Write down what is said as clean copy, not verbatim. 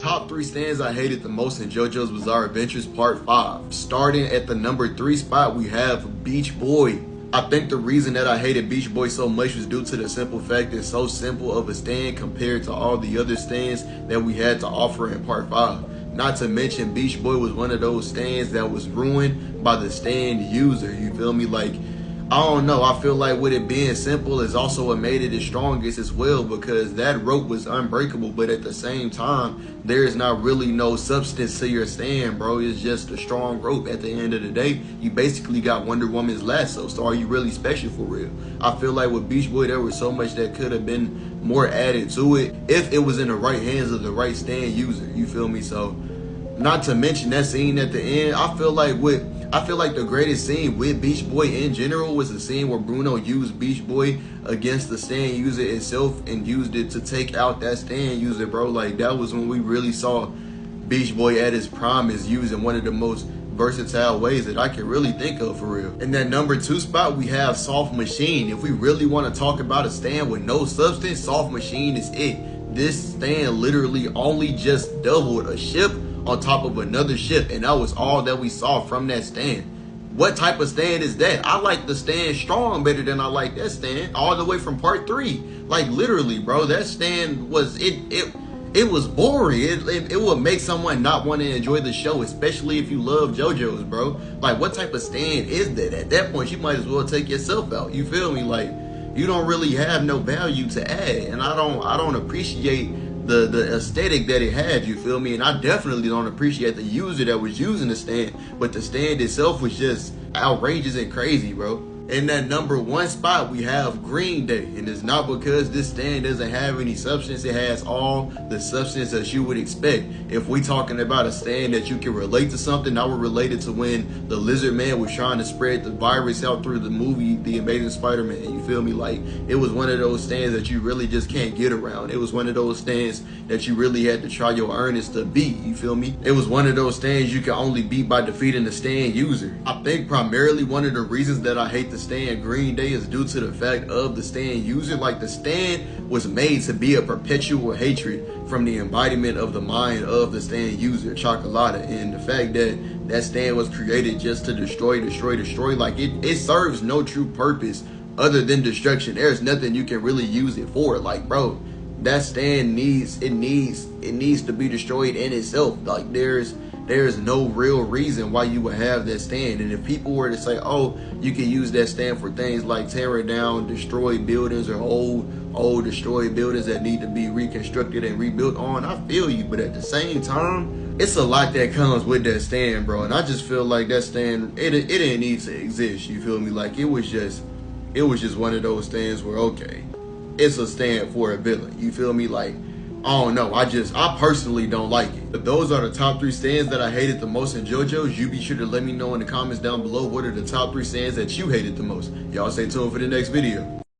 Top 3 stands I hated the most in JoJo's Bizarre Adventures Part 5. Starting at the number 3 spot, we have Beach Boy. I think the reason that I hated Beach Boy so much was due to the simple fact it's so simple of a stand compared to all the other stands that we had to offer in Part 5. Not to mention, Beach Boy was one of those stands that was ruined by the stand user, you feel me? Like, I don't know, I feel like with it being simple is also what made it the strongest as well, because that rope was unbreakable, but at the same time, there is not really no substance to your stand, bro. It's just a strong rope. At the end of the day, you basically got Wonder Woman's lasso, so are you really special for real? I feel like with Beach Boy, there was so much that could have been more added to it if it was in the right hands of the right stand user, you feel me? So, not to mention that scene at the end, I feel like the greatest scene with Beach Boy in general was the scene where Bruno used Beach Boy against the stand user itself and used it to take out that stand user, bro. Like, that was when we really saw Beach Boy at his prime is used in one of the most versatile ways that I can really think of, for real. In that number 2 spot, we have Soft Machine. If we really want to talk about a stand with no substance, Soft Machine is it. This stand literally only just doubled a ship on top of another ship, and that was all that we saw from that stand. What type of stand is that? I like the stand strong better than I like that stand all the way from Part 3. Like, literally, bro, that stand was it was boring. It would make someone not want to enjoy the show, especially if you love JoJo's, bro. Like, what type of stand is that? At that point, you might as well take yourself out, you feel me? Like, you don't really have no value to add, and I don't appreciate the aesthetic that it had, you feel me? And I definitely don't appreciate the user that was using the stand, but the stand itself was just outrageous and crazy, bro. In that number 1 spot, we have Green Day, and it's not because this stand doesn't have any substance. It has all the substance that you would expect. If we talking about a stand that you can relate to something, I would relate it to when the Lizard Man was trying to spread the virus out through the movie The Amazing Spider-Man, you feel me? Like, it was one of those stands that you really just can't get around. It was one of those stands that you really had to try your earnest to beat, you feel me? It was one of those stands you can only beat by defeating the stand user. I think primarily one of the reasons that I hate the stand Green Day is due to the fact of the stand user. Like, the stand was made to be a perpetual hatred from the embodiment of the mind of the stand user, Chocolata, and the fact that that stand was created just to destroy. Like, it serves no true purpose other than destruction. There's nothing you can really use it for. Like, bro, that stand needs to be destroyed in itself. Like, there's no real reason why you would have that stand. And if people were to say, oh, you can use that stand for things like tearing down destroyed buildings or old destroyed buildings that need to be reconstructed and rebuilt on, I feel you. But at the same time, it's a lot that comes with that stand, bro. And I just feel like that stand, it didn't need to exist, you feel me? Like, it was just one of those stands where, okay, it's a stand for a villain, you feel me? Like, I don't know, I personally don't like it. But those are the top 3 stands that I hated the most in JoJo's. You be sure to let me know in the comments down below what are the top 3 stands that you hated the most. Y'all stay tuned for the next video.